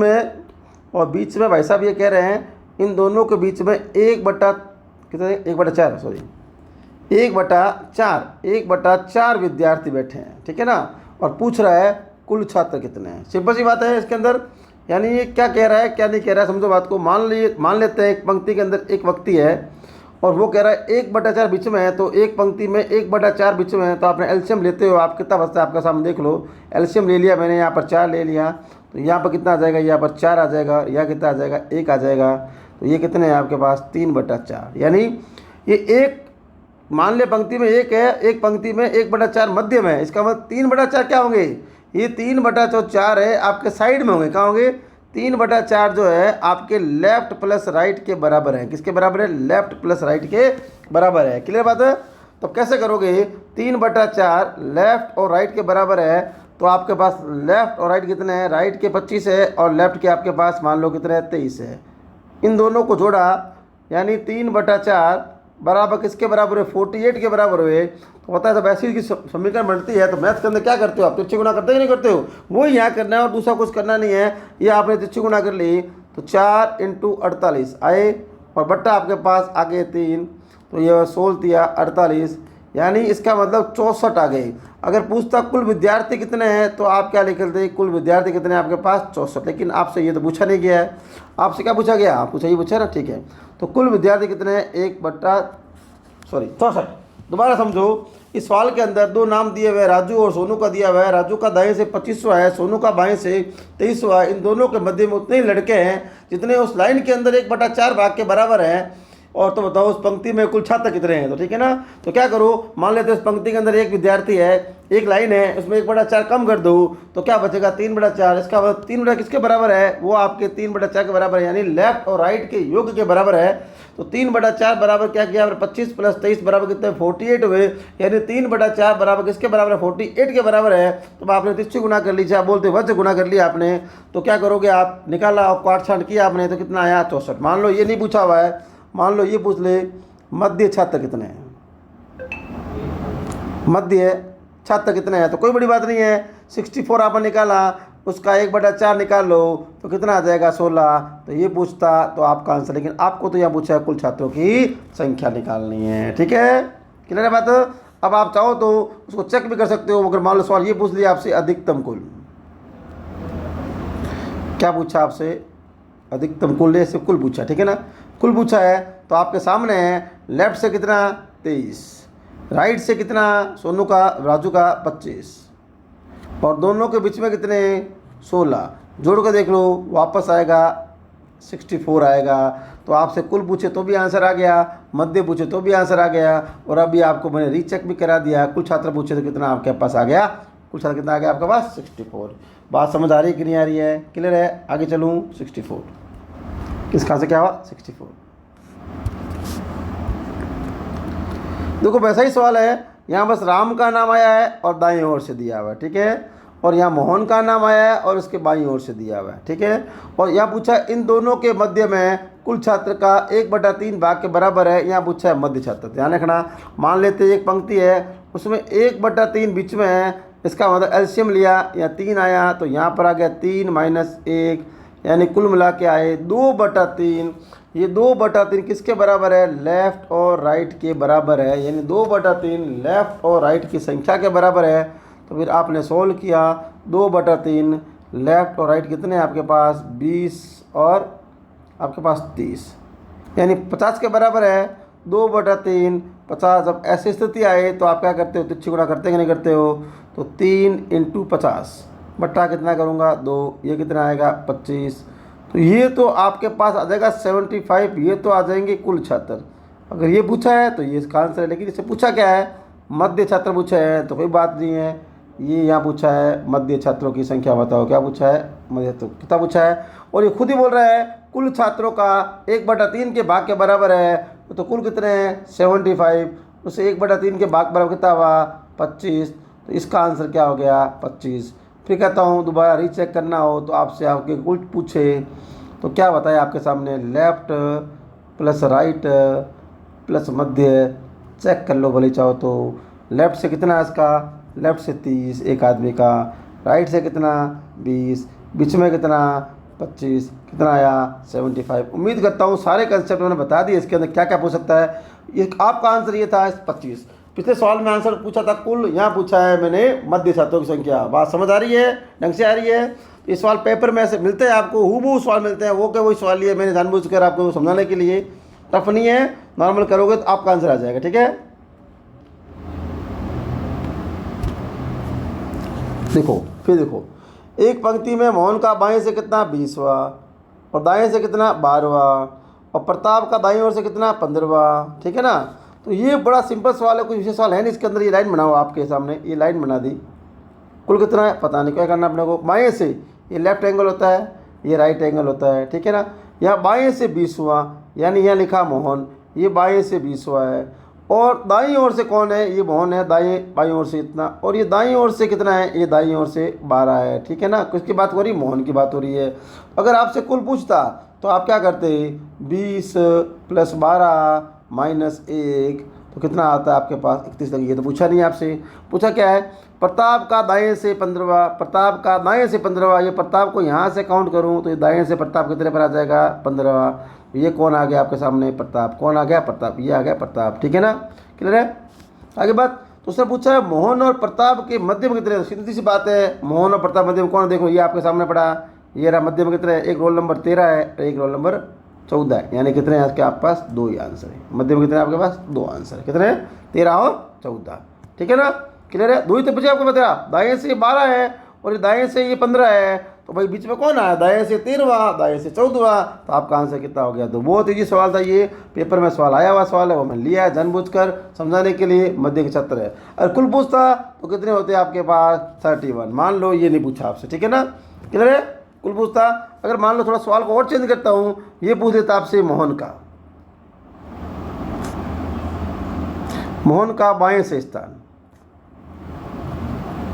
में भाई साहब ये कह रहे हैं इन दोनों के बीच में 1/4 विद्यार्थी बैठे हैं, ठीक है ना। और पूछ रहा है कुल छात्र कितने हैं, सिंपल सी बात है इसके अंदर। यानी ये क्या कह रहा है क्या नहीं कह रहा है, समझो बात को। मान लेते हैं एक पंक्ति के अंदर एक व्यक्ति है और वो कह रहा है 1/4 बीच में है, तो एक पंक्ति में 1/4 बीच में है, तो आपने एलसीएम लेते हो, आप कितना बचता है आपका सामने देख लो। एलसीएम ले लिया मैंने, यहाँ पर 4 ले लिया, तो यहाँ पर कितना आ जाएगा, यहाँ पर 4 आ जाएगा, यहाँ कितना आ जाएगा 1 आ जाएगा, तो ये कितने हैं आपके पास 3/4। यानी ये एक मान ले पंक्ति में 1 है, एक पंक्ति में 1/4 मध्य में है, इसका मतलब 3/4 क्या होंगे, ये 3/4 है आपके साइड में होंगे, कहाँ होंगे 3/4 जो है आपके लेफ्ट प्लस राइट के बराबर है, किसके बराबर है, लेफ्ट प्लस राइट के बराबर है। क्लियर बात है। तो कैसे करोगे, 3/4 लेफ्ट और राइट के बराबर है, तो आपके पास लेफ़्ट और राइट कितने हैं, राइट के 25 है और लेफ़्ट के आपके पास मान लो कितने हैं, 23 है। इन दोनों को जोड़ा यानी 3/4 बराबर किसके बराबर है, 48 के बराबर हुए। तो पता है जब ऐसी की समीकरण बनती है तो मैथ्स के अंदर क्या करते हो आप, तिरछी गुणा करते ही नहीं करते हो, वो यहाँ करना है और दूसरा कुछ करना नहीं है। ये आपने तिरछी गुणा कर ली तो 4 × 48 आए और बट्टा आपके पास आगे 3, तो ये 16 या 48 यानी इसका मतलब 64 आ गई। अगर पूछता कुल विद्यार्थी कितने हैं तो आप क्या लिख लेते, कुल विद्यार्थी कितने हैं आपके पास 64। लेकिन आपसे ये तो पूछा नहीं गया है, आपसे क्या पूछा गया, आपको सही पूछा ना, ठीक है। तो कुल विद्यार्थी कितने हैं, 64। दोबारा समझो, इस सवाल के अंदर दो नाम दिए हुए, राजू और सोनू का दिया हुआ है। राजू का दाएं से 25वां है, सोनू का बाएं से 23वां है। इन दोनों के मध्य में उतने ही लड़के हैं जितने उस लाइन के अंदर 1/4 भाग के बराबर हैं। और तो बताओ उस पंक्ति में कुल छात्र कितने हैं, तो ठीक है ना। तो क्या करो, मान लेते उस पंक्ति के अंदर एक विद्यार्थी है, एक लाइन है, उसमें 1/4 कम कर दो तो क्या बचेगा, 3/4। इसका मतलब 3 किसके बराबर है, वो आपके 3/4 के बराबर है, यानी लेफ्ट और राइट के योग के बराबर है। तो 3/4 बराबर क्या किया, 25 + 23 बराबर कितने, 48 हुए। यानी 3/4 बराबर किसके बराबर है, 48 के बराबर है। तो आपने तिरछी गुणा कर लीजिए, आप बोलते वज्र गुणा कर लिया आपने। तो क्या करोगे आप, निकाला और काट छांट किया आपने तो कितना आया, 64। मान लो ये नहीं पूछा हुआ है, मान लो ये पूछ ले मध्य छात्र कितने हैं, मध्य छात्र कितने हैं, तो कोई बड़ी बात नहीं है। 64 आपने निकाला, उसका 1/4 निकाल लो तो कितना आ जाएगा, 16। तो ये पूछता तो आपका आंसर, लेकिन आपको तो यहाँ पूछा है कुल छात्रों की संख्या निकालनी है, ठीक है, क्लियर है बात। अब आप चाहो तो उसको चेक भी कर सकते हो। अगर मान लो सवाल ये पूछ लिया आपसे अधिकतम कुल, क्या पूछा आपसे, अधिकतम कुल, ऐसे कुल पूछा, ठीक है ना, कुल पूछा है। तो आपके सामने है लेफ्ट से कितना 23, राइट से कितना, सोनू का राजू का 25 और दोनों के बीच में कितने 16, जोड़ कर देख लो वापस आएगा 64 आएगा। तो आपसे कुल पूछे तो भी आंसर आ गया, मध्य पूछे तो भी आंसर आ गया, और अभी आपको मैंने रीचेक भी करा दिया, कुल छात्र पूछे तो कितना आपके पास आ गया, कुल छात्र कितना आ गया आपके पास 64। बात समझ आ रही है कि नहीं आ रही है, क्लियर है। आगे चलूँ, 64 किस कहाँ से क्या हुआ, 64। देखो वैसा ही सवाल है, यहाँ बस राम का नाम आया है और दाईं ओर से दिया हुआ है, ठीक है, और यहाँ मोहन का नाम आया है और उसके बाईं ओर से दिया हुआ है, ठीक है। और यहाँ पूछा इन दोनों के मध्य में कुल छात्र का 1/3 भाग के बराबर है, यहाँ पूछा है मध्य छात्र। ध्यान रखना, मान लेते एक पंक्ति है उसमें 1/3 बीच में है, इसका मतलब एलसीएम लिया, यहाँ 3 आया तो यहाँ पर आ गया 3 - 1 यानी कुल मिला के आए 2/3। ये 2/3 किसके बराबर है, लेफ़्ट और राइट के बराबर है, यानी 2/3 लेफ़्ट और राइट की संख्या के बराबर है। तो फिर आपने सोल्व किया, 2/3 लेफ़्ट और राइट कितने हैं आपके पास, 20 और आपके पास 30 यानी 50 के बराबर है। 2/3 50। जब ऐसी स्थिति आए तो आप क्या करते हो, तिरछी गुणा करते कि नहीं करते हो। तो 3 × 50 बट्टा कितना करूँगा 2, ये कितना आएगा 25। तो ये तो आपके पास आ जाएगा 75। ये तो आ जाएंगे कुल छात्र। अगर ये पूछा है तो ये इसका आंसर है, लेकिन इससे पूछा क्या है, मध्य छात्र पूछा है तो कोई बात नहीं है। ये यहाँ पूछा है मध्य छात्रों की संख्या बताओ, क्या पूछा है, मध्य तो कितना पूछा है, और ये खुद ही बोल रहा है कुल छात्रों का 1/3 के भाग के बराबर है। तो कुल कितने हैं 75, उसे 1/3 के भाग बराबर कितना हुआ 25। तो इसका आंसर क्या हो गया 25। फिर कहता हूँ दोबारा रीचेक करना हो तो आपसे आपके कुल पूछे तो क्या बताए आपके सामने, लेफ़्ट प्लस राइट प्लस मध्य, चेक कर लो भले चाहो तो। लेफ़्ट से कितना है इसका, लेफ़्ट से 30 एक आदमी का, राइट से कितना 20, बीच में कितना 25, कितना आया 75। उम्मीद करता हूँ सारे कंसेप्ट मैंने बता दिए, इसके अंदर क्या क्या पूछ सकता है। ये आपका आंसर ये था 25। पिछले सवाल में आंसर पूछा था कुल, यहाँ पूछा है मैंने मध्य छात्रों की संख्या। बात समझ आ रही है, ढंग से आ रही है। ये सवाल पेपर में ऐसे मिलते हैं आपको, हूबहू सवाल मिलते हैं, वो क्या वही सवाल लिए मैंने जानबूझकर आपको समझाने के लिए। टफ नहीं है, नॉर्मल करोगे तो आपका आंसर आ जाएगा, ठीक है। देखो फिर देखो, एक पंक्ति में मोहन का बाएं से कितना 20वां और दाएं से कितना 12वां और प्रताप का दाईं ओर से कितना 15वां, ठीक है ना। तो ये बड़ा सिंपल सवाल है, कुछ विशेष सवाल है नहीं इसके अंदर। ये लाइन बनाओ आपके सामने, ये लाइन बना दी, कुल कितना है पता नहीं, क्या करना अपने को। बाएं से ये लेफ्ट एंगल होता है, ये राइट एंगल होता है, ठीक है ना। यहाँ बाएं से 20वां यानी यहाँ लिखा मोहन, ये बाएं से 20वां है, और दाईं ओर से कौन है, ये मोहन है, बाईं ओर से इतना, और ये दाईं ओर से कितना है, ये दाईं ओर से 12 है, ठीक है ना। किसकी बात हो रही, मोहन की बात हो रही है। अगर आपसे कुल पूछता तो आप क्या करते, 20 + 12 - 1 तो कितना आता है आपके पास, 31 तक। ये तो पूछा नहीं आपसे, पूछा क्या है, प्रताप का दाएं से 15वां, प्रताप का दाएं से 15वां, ये प्रताप को यहाँ से काउंट करूँ तो ये दाएं से प्रताप कितने पर आ जाएगा, 15वां। ये कौन आ गया आपके सामने, प्रताप। कौन आ गया, प्रताप। ये आ गया प्रताप, ठीक है ना, क्लियर है। आगे बात, तो उसने पूछा है मोहन और प्रताप के मध्य में कितने, सीधी सी बात है, मोहन और प्रताप मध्य में कौन है, देखो ये आपके सामने पड़ा, ये रहा मध्य में कितने है, एक रोल नंबर 13 है, एक रोल नंबर 14 है, यानी कितने हैं आपके पास, 2 ही आंसर है। मध्य में कितने आपके पास, 2 आंसर है, कितने हैं, 13 और 14, ठीक है ना, क्लियर है। 2 ही तो बचे आपको बता, दाएं से 12 है और दाएं से ये 15 है, तो भाई बीच में कौन आया, दाएं से 13वां, दाएं से 14वां, तो आपका आंसर कितना हो गया। तो बहुत ईजी सवाल था ये, पेपर में सवाल आया हुआ सवाल है, वो मैंने लिया है जानबूझकर समझाने के लिए। मध्य के छत्र है, अगर कुल पूछता तो कितने होते आपके पास, 31। मान लो ये नहीं पूछा आपसे, ठीक है ना, क्लियर है। कुल पूछता, अगर मान लो थोड़ा सवाल को और चेंज करता हूँ, ये पूछ लेता आपसे मोहन का बाएं से स्थान,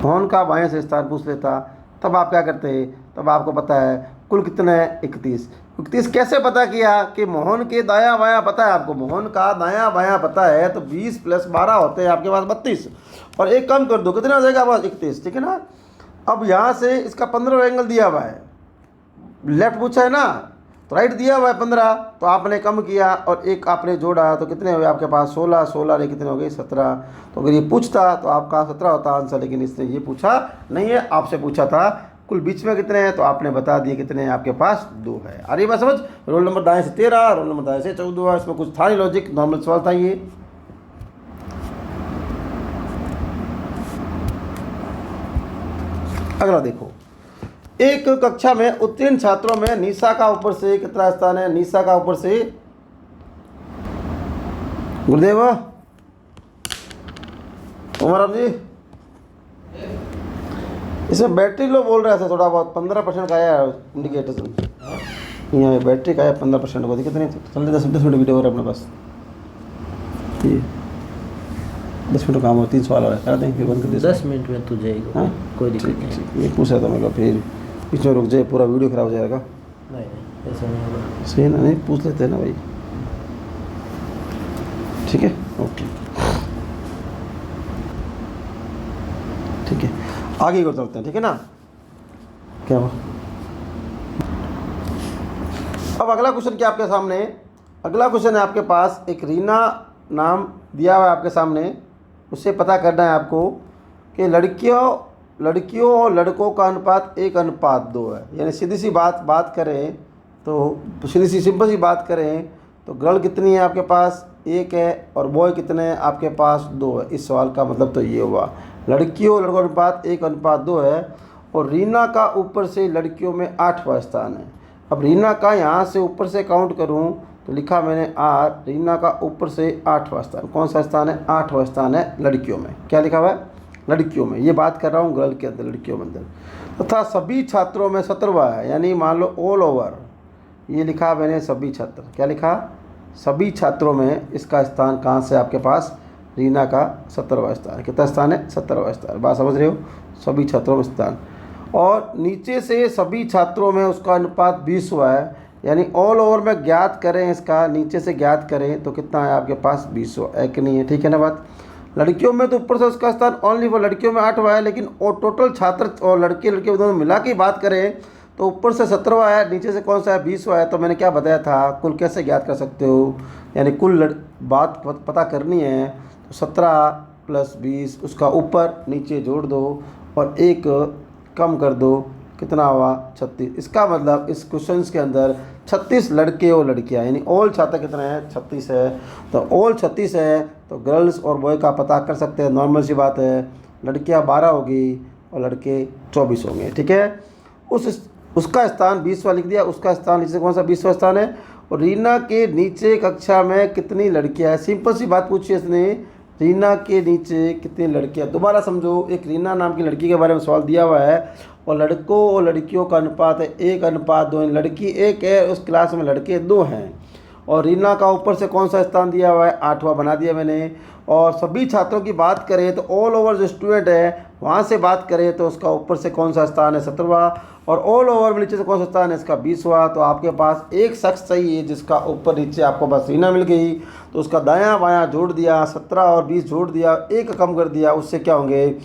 मोहन का बाएं से स्थान पूछ लेता, तब आप क्या करते हैं, तब आपको पता है कुल कितने हैं, 31। 31 कैसे पता किया कि मोहन के दायां बायां पता है आपको, मोहन का दायां बायां पता है, तो 20 + 12 होते हैं आपके पास 32, और एक कम कर दो कितने हो जाएगा आपके पास, 31, ठीक है ना। अब यहाँ से इसका 15 एंगल दिया हुआ है, लेफ्ट पूछा है ना, तो राइट दिया हुआ है 15, तो आपने कम किया और एक आपने जोड़ा, तो कितने हुए आपके पास, 16 रे कितने हो गए, 17। तो अगर ये पूछता तो आपका 17 होता आंसर, लेकिन इसने ये पूछा नहीं है, आपसे पूछा था कुल बीच में कितने हैं, तो आपने बता दिए कितने हैं आपके पास, 2 है। अरे बात समझ, रोल नंबर दाएं से 13, रोल नंबर दाएं से 14, इसमें कुछ था नहीं लॉजिक, नॉर्मल सवाल था ये। अगला देखो, एक कक्षा में उत्तीर्ण छात्रों में निशा का ऊपर से कितना स्थान है, निशा का ऊपर से, गुरुदेव उमर जी, इसमें बैटरी लो बोल रहा था थोड़ा बहुत, 15% का आया इंडिकेटर, यहाँ बैटरी का आया 15% को, कितने चल 10 मिनट वीडियो हो रहा है अपने पास, ये 10 मिनट काम हो, 3 सवाल है, करा दें फिर बंद कर दें, 10 मिनट में तो जाएगा। हाँ? कोई दिक्कत नहीं। ये पूछ रहा था मैं, फिर बीच में रुक जाए, पूरा वीडियो खराब हो जाएगा। नहीं ऐसा नहीं होगा, सही ना, नहीं पूछ लेते हैं ना भाई, ठीक है, ओके, ठीक है, आगे को चलते हैं, ठीक है ना। क्या हुआ, अब अगला क्वेश्चन क्या आपके सामने, अगला क्वेश्चन है आपके पास, एक रीना नाम दिया हुआ है आपके सामने, उससे पता करना है आपको कि लड़कियों और लड़कों का अनुपात 1:2 है, यानी सीधी सी बात करें तो, सीधी सी सिंपल सी बात करें तो गर्ल कितनी है आपके पास, 1 है, और बॉय कितने हैं आपके पास, 2 है। इस सवाल का मतलब तो ये हुआ, लड़कियों और लड़कों का अनुपात 1:2 है, और रीना का ऊपर से लड़कियों में 8वां स्थान है। अब रीना का यहाँ से ऊपर से काउंट करूँ तो लिखा मैंने 8, रीना का ऊपर से 8वां स्थान, कौन सा स्थान है, 8वां स्थान है लड़कियों में, क्या लिखा हुआ है, लड़कियों में। ये बात कर रहा हूँ गर्ल के अंदर, लड़कियों में अंदर, तथा सभी छात्रों में 17वां है, यानी मान लो ऑल ओवर, ये लिखा मैंने सभी छात्र, क्या लिखा, सभी छात्रों में इसका स्थान कहाँ से आपके पास, रीना का 17वां स्थान, कितना स्थान है, 17वां स्थान, बात समझ रहे हो, सभी छात्रों में स्थान। और नीचे से सभी छात्रों में उसका अनुपात 20वां है, यानी ऑल ओवर में ज्ञात करें, इसका नीचे से ज्ञात करें तो कितना है आपके पास, 20वां है कि नहीं है, ठीक है ना बात। लड़कियों में तो ऊपर से उसका स्थान ओनली वो लड़कियों में 8वां है, लेकिन और टोटल छात्र और लड़के दोनों मिला के बात करें तो ऊपर से 17वां है, नीचे से कौन सा है, 20वां है। तो मैंने क्या बताया था, कुल कैसे ज्ञात कर सकते हो, यानी कुल बात पता करनी है तो 17 + 20 उसका ऊपर नीचे जोड़ दो और 1 कम कर दो, कितना हुआ, 36। इसका मतलब इस क्वेश्चन के अंदर 36 लड़के और लड़कियां, यानी ऑल छात्र कितने हैं, 36 है। तो ऑल 36 है तो गर्ल्स और बॉय का पता कर सकते हैं, नॉर्मल सी बात है, लड़कियां 12 होगी और लड़के 24 होंगे, ठीक है। उसका स्थान 20वां लिख दिया, उसका स्थान नीचे कौन सा 20वां स्थान है। और रीना के नीचे कक्षा में कितनी लड़कियां हैं, सिंपल सी बात पूछी है इसने, रीना के नीचे कितनी लड़कियां, दोबारा समझो, एक रीना नाम की लड़की के बारे में सवाल दिया हुआ है और लड़कों और लड़कियों का अनुपात है 1:2, लड़की 1 है, उस क्लास में लड़के 2 हैं, और रीना का ऊपर से कौन सा स्थान दिया हुआ है, 8वां बना दिया मैंने। और सभी छात्रों की बात करें तो ऑल ओवर जो स्टूडेंट है वहाँ से बात करें तो उसका ऊपर से कौन सा स्थान है, 17वां। और ऑल ओवर में नीचे से कौन सा स्थान है, इसका 20वां। तो आपके पास एक शख्स चाहिए जिसका ऊपर नीचे आपको बस रीना मिल गई, तो उसका दायां बायां जोड़ दिया, 17 और 20 जोड़ दिया, एक कम कर दिया, उससे क्या होंगे,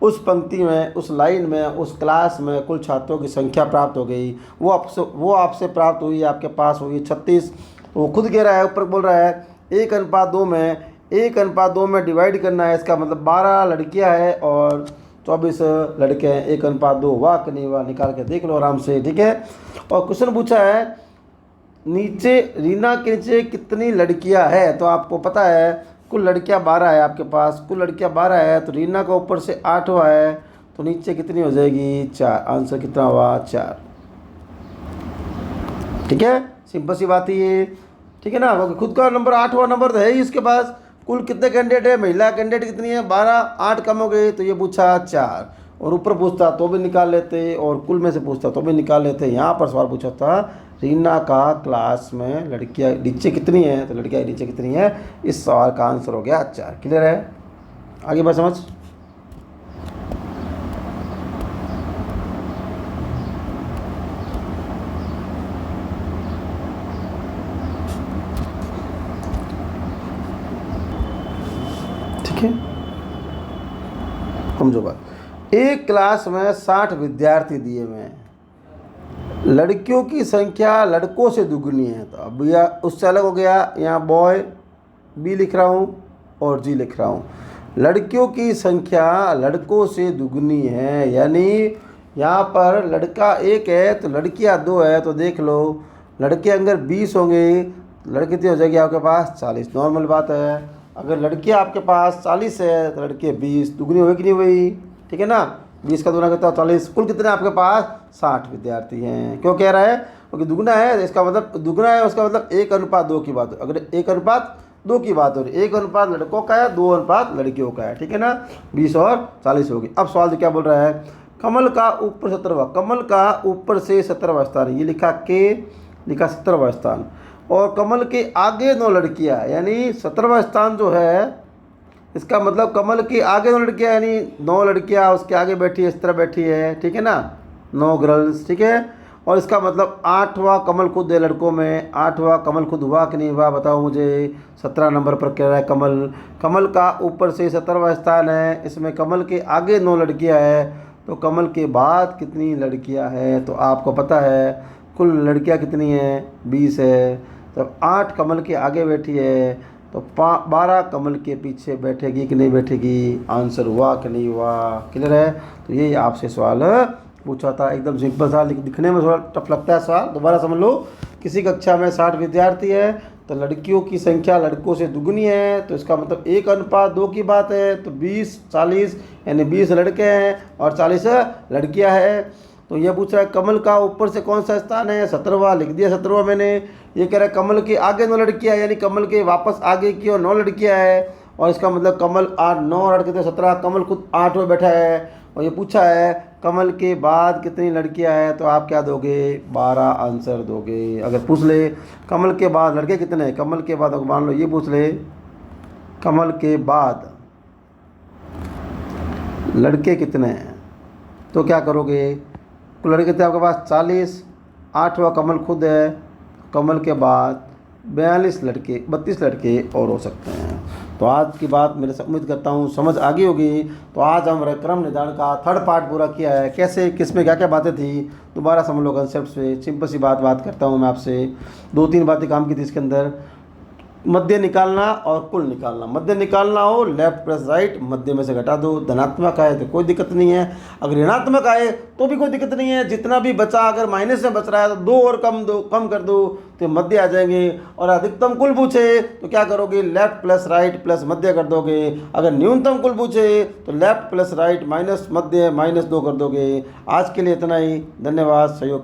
उस पंक्ति में, उस लाइन में, उस क्लास में कुल छात्रों की संख्या प्राप्त हो गई। वो आपसे प्राप्त हुई, आपके पास हुई 36। तो वो खुद कह रहा है, ऊपर बोल रहा है 1:2 में, 1:2 में डिवाइड करना है, इसका मतलब 12 लड़कियां हैं और 24 लड़के हैं। 1:2 वाह कि नहीं वाह, निकाल के देख लो आराम से, ठीक है। और क्वेश्चन पूछा है नीचे रीना के नीचे कितनी लड़कियां हैं, तो आपको पता है कुल लड़कियां 12 है आपके पास, कुल लड़कियां 12 है, तो रीना का ऊपर से 8वां है, तो नीचे कितनी हो जाएगी, 4। आंसर कितना हुआ, 4। ठीक है, सिंपल सी बात है ये, ठीक है ना। खुद का नंबर 8वां नंबर तो है ही इसके पास। कुल कितने कैंडिडेट है, महिला कैंडिडेट कितनी है, 12, 8 कम हो गए, तो ये पूछा 4। और ऊपर पूछता तो भी निकाल लेते, और कुल में से पूछता तो भी निकाल लेते। यहाँ पर सवाल पूछा था रीना का क्लास में लड़कियाँ नीचे कितनी हैं, तो लड़कियाँ नीचे कितनी हैं, इस सवाल का आंसर हो गया 4। क्लियर है, आगे बात समझ। ठीक है, समझो बात। एक क्लास में 60 विद्यार्थी दिए हुए हैं, लड़कियों की संख्या लड़कों से दुगनी है। तो अब यह उससे अलग हो गया, यहाँ बॉय बी लिख रहा हूँ और जी लिख रहा हूँ। लड़कियों की संख्या लड़कों से दुगनी है, यानी यहाँ पर लड़का 1 है तो लड़कियाँ 2 है। तो देख लो, लड़के अगर 20 होंगे, लड़के कितनी हो जाएगी आपके पास, 40। नॉर्मल बात है। अगर लड़कियाँ आपके पास 40 है तो लड़के 20, दुगनी होगी कि नहीं हुई, ठीक है ना। 20 का दूना कितना, 40। कुल कितने आपके पास, 60 विद्यार्थी हैं। क्यों कह रहा है, क्योंकि दुगना है, इसका मतलब दुगना है, उसका मतलब 1:2 की बात। अगर 1:2 की बात हो रही, 1 लड़कों का है, 2 लड़कियों का है, ठीक है ना। 20 और 40 होगी। अब सवाल क्या बोल रहा है, कमल का ऊपर 17वां, कमल का ऊपर से 17वां स्थान, ये लिखा के, लिखा 17वां स्थान। और कमल के आगे 9 लड़कियाँ, यानी 17वां स्थान जो है, इसका मतलब कमल के आगे 9 लड़कियाँ, यानी 9 लड़कियाँ उसके आगे बैठी है, इस तरह बैठी है, ठीक है ना, 9 गर्ल्स, ठीक है। और इसका मतलब 8वां कमल खुद है लड़कों में, 8वां कमल खुद हुआ कि नहीं हुआ, बताओ मुझे। 17 नंबर पर कह रहा है कमल, कमल का ऊपर से 17वां स्थान है, इसमें कमल के आगे 9 लड़कियाँ हैं, तो कमल के बाद कितनी लड़कियाँ हैं, तो आपको पता है कुल लड़कियाँ कितनी हैं, 20 है। तब 8 कमल के आगे बैठी है, तो 12 कमल के पीछे बैठेगी कि नहीं बैठेगी, आंसर हुआ कि नहीं हुआ। क्लियर है, तो ये आपसे सवाल पूछा था, एकदम सिंपल सा, दिखने में थोड़ा टफ लगता है सवाल, दोबारा समझ लो। किसी कक्षा में 60 विद्यार्थी है, तो लड़कियों की संख्या लड़कों से दुगनी है, तो इसका मतलब 1:2 की बात है, तो 20, 40, यानी 20 लड़के हैं और 40 लड़कियां हैं। तो ये पूछ रहा है कमल का ऊपर से कौन सा स्थान है, 17वां लिख दिया, 17वां मैंने। ये कह रहा है कमल के आगे 9 लड़कियां, यानी कमल के वापस आगे की और 9 लड़कियां हैं, और इसका मतलब कमल 8, 9 लड़के थे 17, कमल खुद 8 में बैठा है। और ये पूछा है कमल के बाद कितनी लड़कियां हैं, तो आप क्या दोगे, 12 आंसर दोगे। अगर पूछ ले कमल के बाद लड़के कितने हैं, कमल के बाद मान लो ये पूछ ले कमल के बाद लड़के कितने हैं, तो क्या करोगे। कुल लड़के थे आपके पास 40, 8वां कमल खुद है, कमल के बाद 42 लड़के, 32 लड़के और हो सकते हैं। तो आज की बात मेरे से उम्मीद करता हूँ समझ आ गई होगी। तो आज हमने क्रम निर्धारण का 3rd पार्ट पूरा किया है, कैसे किस में क्या क्या बातें थी, दोबारा समझ लो कंसेप्ट पे। सिंपल सी बात करता हूँ मैं आपसे, 2-3 बातें काम की थी इसके अंदर। मध्य निकालना और कुल निकालना। मध्य निकालना हो लेफ्ट प्लस राइट, मध्य में से घटा दो। धनात्मक आए तो कोई दिक्कत नहीं है, अगर ऋणात्मक आए तो भी कोई दिक्कत नहीं है। जितना भी बचा, अगर माइनस में बच रहा है तो 2 और कम कर दो तो मध्य आ जाएंगे। और अधिकतम कुल पूछे तो क्या करोगे, लेफ्ट प्लस राइट प्लस मध्य कर दोगे। अगर न्यूनतम कुल पूछे तो लेफ्ट प्लस राइट माइनस मध्य -2 कर दोगे। आज के लिए इतना ही, धन्यवाद, सहयोग।